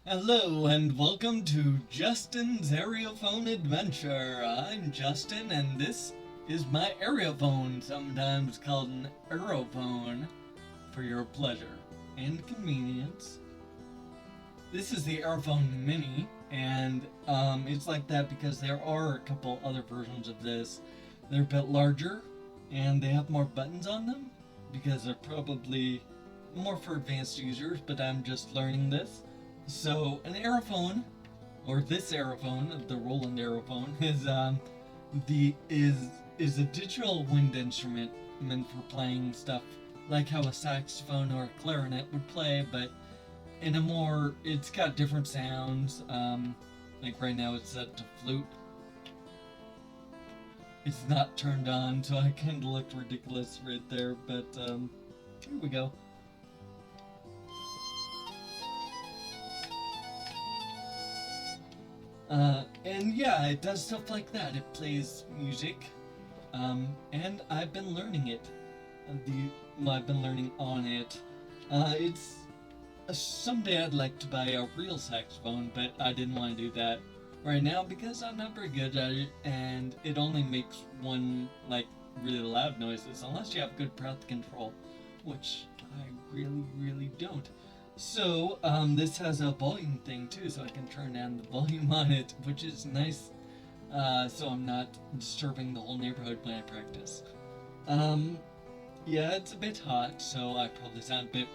Hello and welcome to Justin's Aerophone Adventure. I'm Justin and this is my aerophone, sometimes called an aerophone, for your pleasure and convenience. This is the Aerophone Mini, and it's like that because there are a couple other versions of this. They're a bit larger and they have more buttons on them because they're probably more for advanced users, but I'm just learning this. So an aerophone, or this aerophone, the Roland aerophone, the is a digital wind instrument meant for playing stuff like how a saxophone or a clarinet would play, but in a more, it's got different sounds. Like right now it's set to flute. It's not turned on, so I kind of looked ridiculous right there, but here we go. And yeah, it does stuff like that. It plays music, and I've been learning it. I've been learning on it. It's someday I'd like to buy a real saxophone, but I didn't want to do that right now because I'm not very good at it, and it only makes one like really loud noises unless you have good breath control, which I really don't. So, this has a volume thing too, so I can turn down the volume on it, which is nice, so I'm not disturbing the whole neighborhood when I practice. Um, yeah, it's a bit hot, so I probably sound a bit,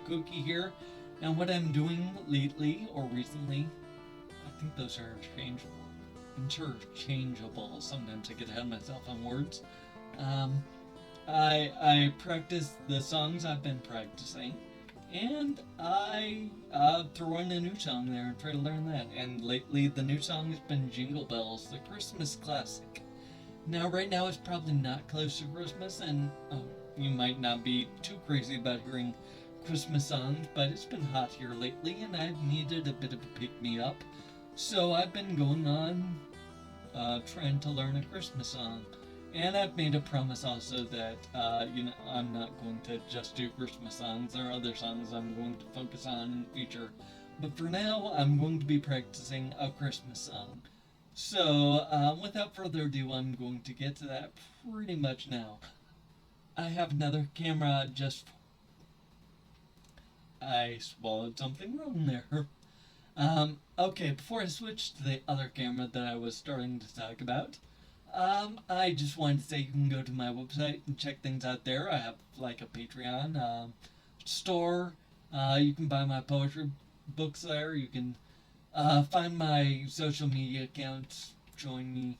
kooky here. And what I'm doing lately, or recently, I think those are interchangeable. Sometimes I get ahead of myself on words. Um, I practice the songs I've been practicing, and I throw in a new song there and try to learn that. And lately, the new song has been Jingle Bells, the Christmas classic. Now, right now, it's probably not close to Christmas, and you might not be too crazy about hearing Christmas songs, but it's been hot here lately, and I've needed a bit of a pick me up. So I've been going on trying to learn a Christmas song. And I've made a promise also that, I'm not going to just do Christmas songs. There are other songs I'm going to focus on in the future. But for now, I'm going to be practicing a Christmas song. So, without further ado, I'm going to get to that pretty much now. I have another camera just. I swallowed something wrong there. Okay, before I switch to the other camera that I was starting to talk about, I just wanted to say you can go to my website and check things out there. I have like a Patreon store. You can buy my poetry books there. You can find my social media accounts, join me,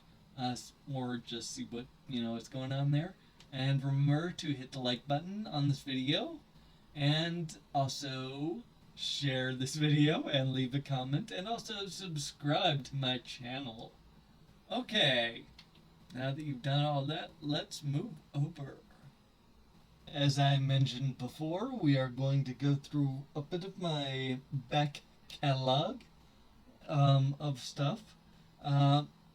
or just see what what's going on there. And remember to hit the like button on this video, and also share this video and leave a comment, and also subscribe to my channel. Okay. Now that you've done all that, let's move over. As I mentioned before, we are going to go through a bit of my back catalog of stuff.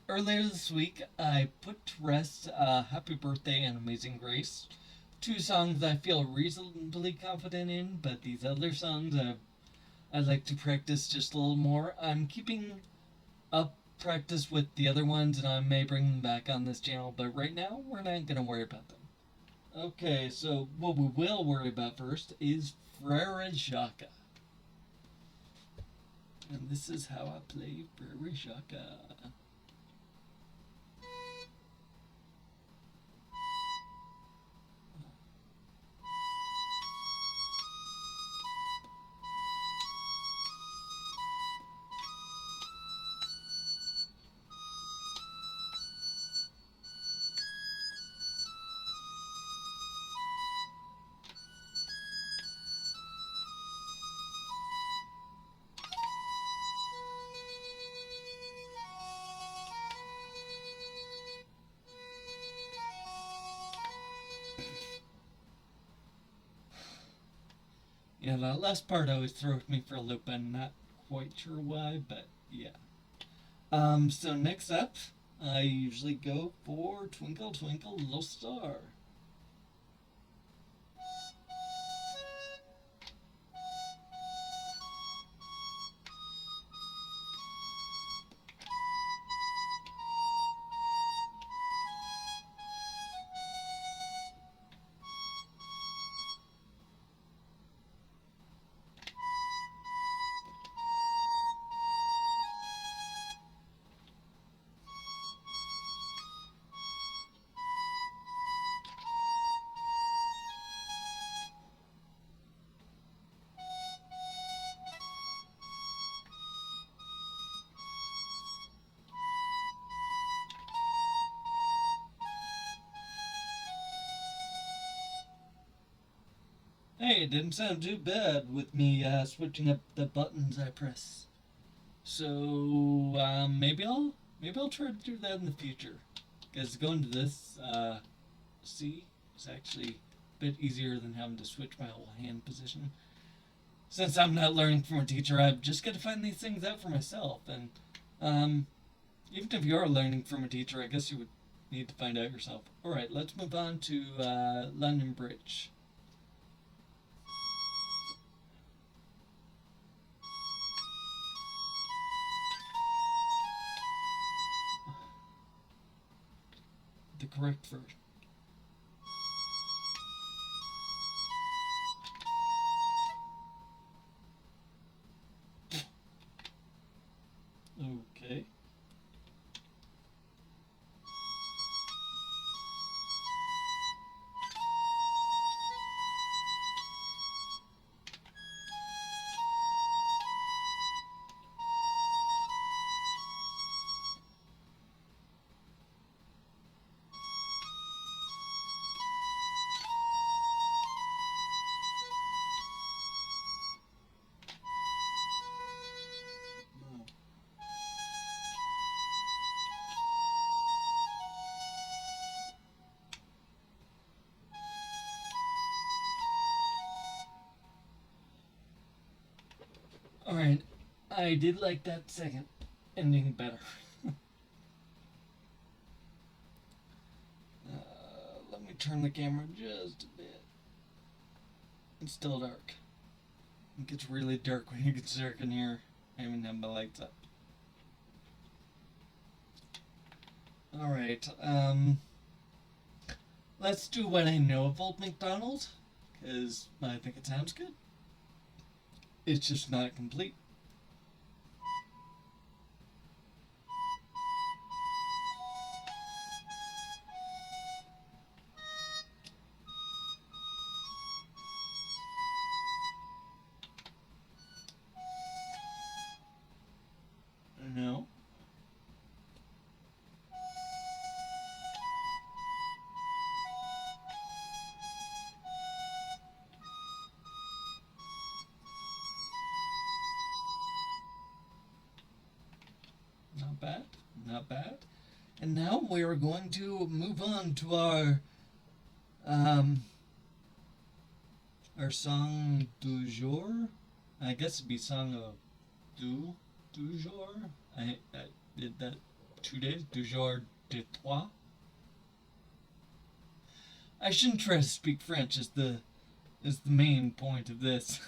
Earlier this week, I put to rest Happy Birthday and Amazing Grace. Two songs I feel reasonably confident in, but these other songs I'd like to practice just a little more. I'm keeping up practice with the other ones, and I may bring them back on this channel, but right now we're not going to worry about them. Okay, so what we will worry about first is Frere Jacques. And this is how I play Frere Jacques. Yeah, that last part always throws me for a loop. I'm not quite sure why, but yeah. So next up, I usually go for Twinkle Twinkle Little Star. Hey, it didn't sound too bad with me switching up the buttons I press. So maybe I'll try to do that in the future. Because going to this C is actually a bit easier than having to switch my whole hand position. Since I'm not learning from a teacher, I've just got to find these things out for myself. And um, even if you are learning from a teacher, I guess you would need to find out yourself. All right, let's move on to London Bridge. The correct version. Okay. Alright, I did like that second ending better. Let me turn the camera just a bit. It's still dark. It gets really dark when it gets dark in here. I even have my lights up. Alright, let's do what I know of Old MacDonald, because I think it sounds good. It's just not complete. No. Not bad. Not bad. And now we are going to move on to our song du jour. I guess it'd be song of du jour. I did that 2 days. Du jour de trois. I shouldn't try to speak French. Is the main point of this.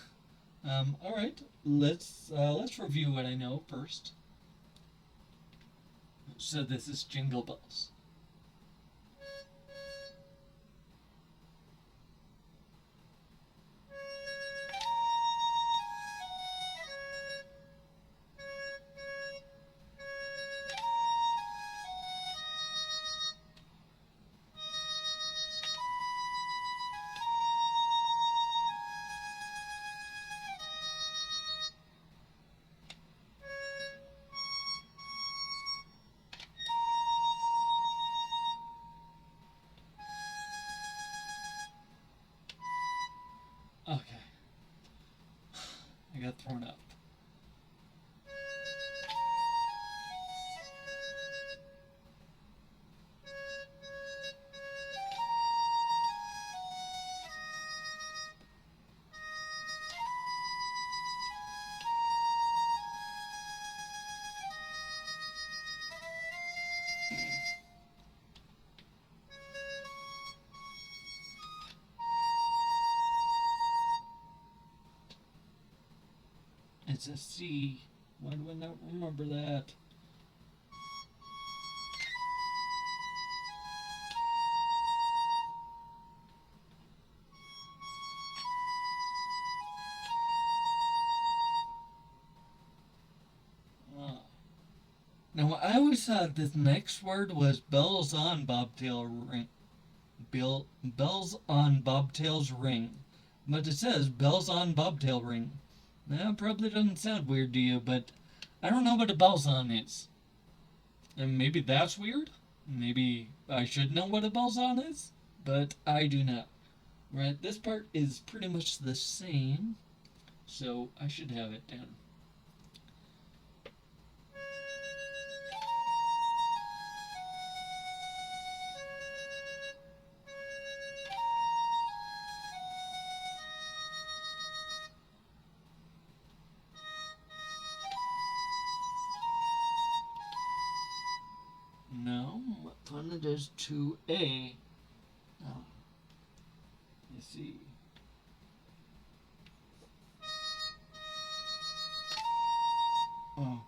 All right. Let's review what I know first. So this is Jingle Bells. Okay. I got thrown up. It's a C. Why do I not remember that? Ah. Now, I always thought this next word was bells on bobtail ring. Bells on bobtail's ring. But it says bells on bobtail ring. That probably doesn't sound weird to you, but I don't know what a bells on is. And maybe that's weird? Maybe I should know what a bells on is? But I do not. Right, this part is pretty much the same, so I should have it down. No, Fun does 2A. Oh, let's see. Oh.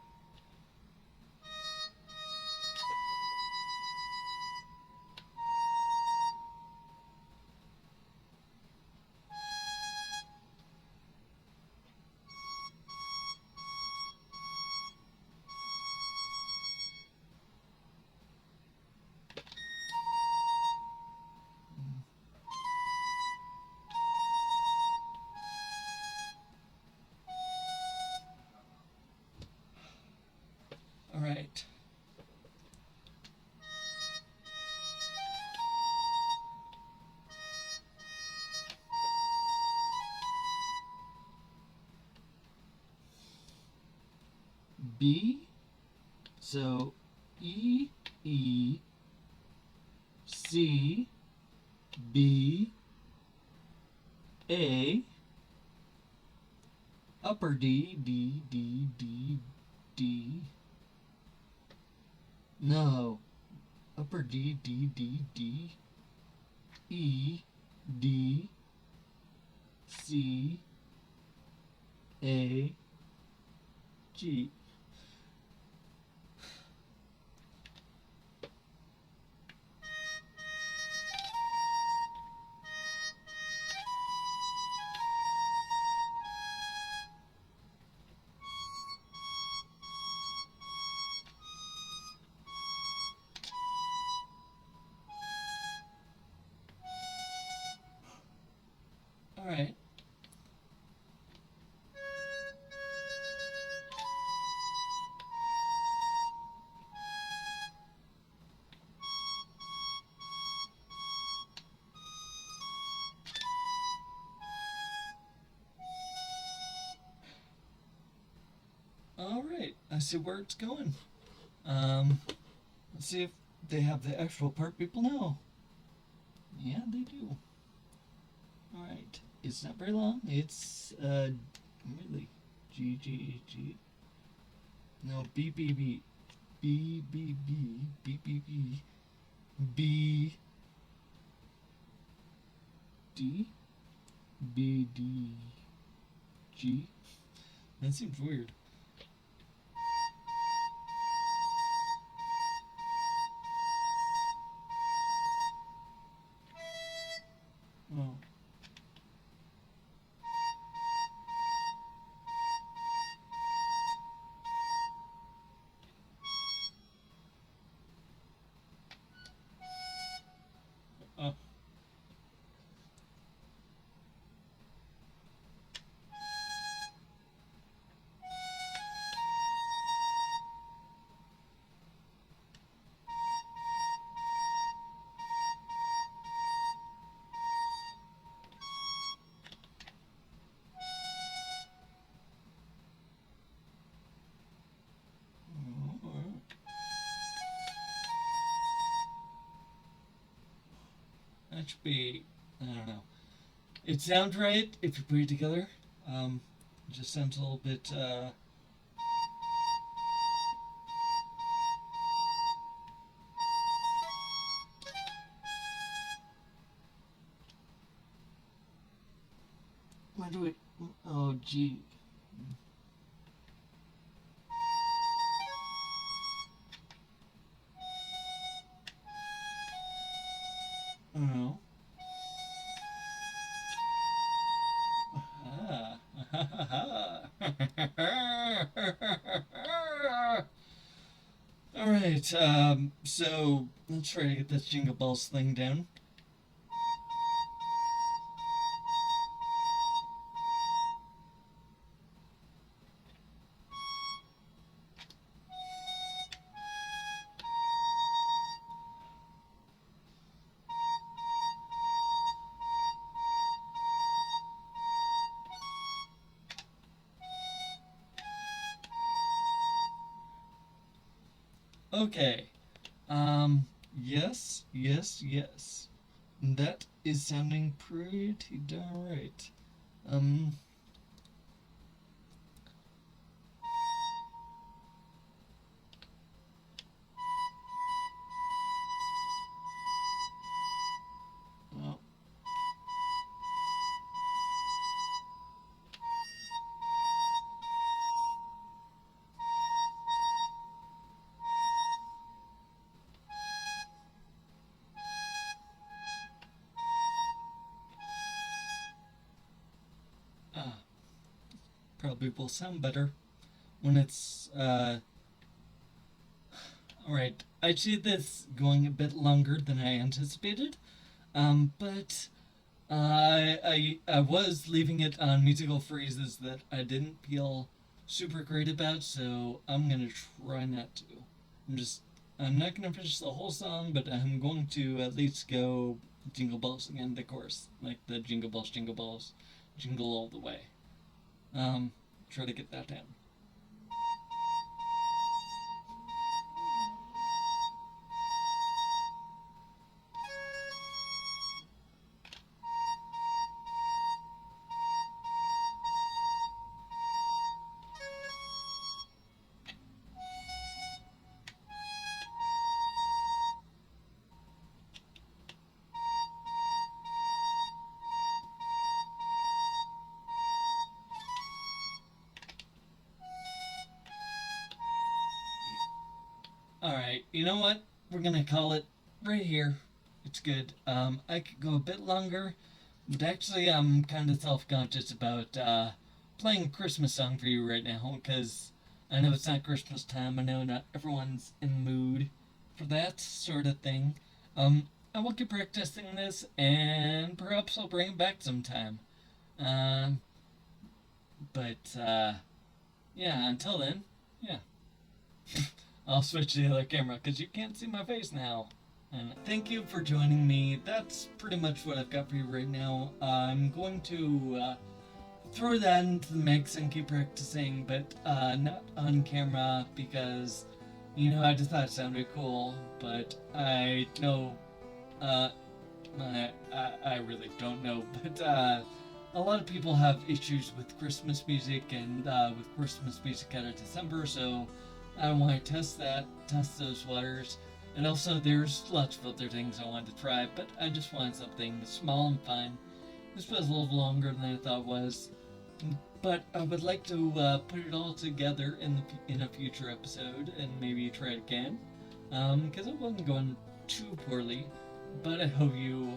All right. B, so E, E, C, B, A, upper D, D, D, D, D. No, upper D, D, D, D, E, D, C, A, G. All right. All right. I see where it's going. Let's see if they have the actual part people know. Yeah, they do. All right. It's not very long. It's really G G G. No, B B B B B B B B B B D B D G. That seems weird. Oh. Oh. That should be, I don't know. It sounds right if you put it together. It just sounds a little bit, why do it, oh, G. I don't know. Alright, so let's try to get this Jingle Bells thing down. Okay. Yes, yes, yes. That is sounding pretty darn right. Um, well, uh, probably will sound better when it's, alright. I see this going a bit longer than I anticipated, but I was leaving it on musical phrases that I didn't feel super great about, so I'm gonna try not to. I'm just I'm not gonna finish the whole song, but I'm going to at least go Jingle Bells again, the chorus, like the Jingle Bells, jingle all the way. Um, Try to get that down. All right, you know what? We're gonna call it right here. It's good. I could go a bit longer, but actually, I'm kind of self-conscious about playing a Christmas song for you right now because I know it's not Christmas time. I know not everyone's in the mood for that sort of thing. I will keep practicing this, and perhaps I'll bring it back sometime. Um, but yeah, until then, yeah. I'll switch to the other camera because you can't see my face now. And thank you for joining me. That's pretty much what I've got for you right now. I'm going to throw that into the mix and keep practicing, but not on camera because, I just thought it sounded cool, but I know, uh, I really don't know, but a lot of people have issues with Christmas music and with Christmas music out of December, so I want to test those waters. And also, there's lots of other things I wanted to try, but I just wanted something small and fun. This was a little longer than I thought it was, but I would like to put it all together in a future episode and maybe try it again, because it wasn't going too poorly. But I hope you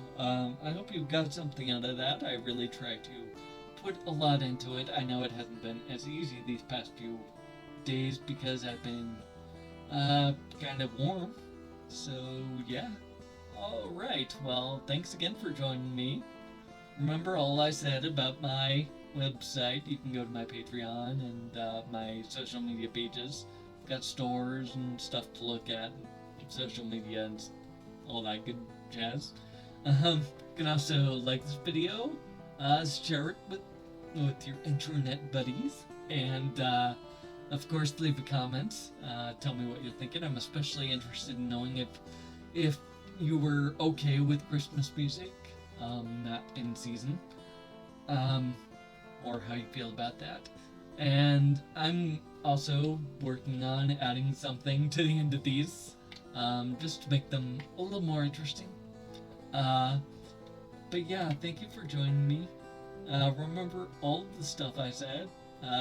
got something out of that. I really tried to put a lot into it. I know it hasn't been as easy these past few days because I've been kind of warm. So yeah. Alright, well, thanks again for joining me. Remember all I said about my website. You can go to my Patreon and my social media pages. Got stores and stuff to look at, social media and all that good jazz. You can also like this video, share it with your internet buddies, and of course leave a comment. Tell me what you're thinking. I'm especially interested in knowing if you were okay with Christmas music, not in season, or how you feel about that. And I'm also working on adding something to the end of these, just to make them a little more interesting. But yeah, thank you for joining me. Remember all the stuff I said.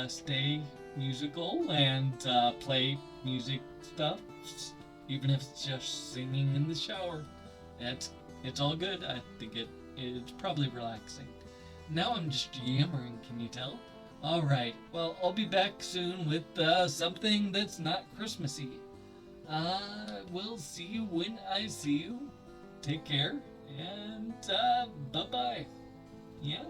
Stay musical and play music stuff, even if it's just singing in the shower. It's all good. I think it's probably relaxing. Now I'm just yammering, can you tell? Alright, well, I'll be back soon with something that's not Christmassy. We'll see you when I see you. Take care, and bye-bye. Yeah.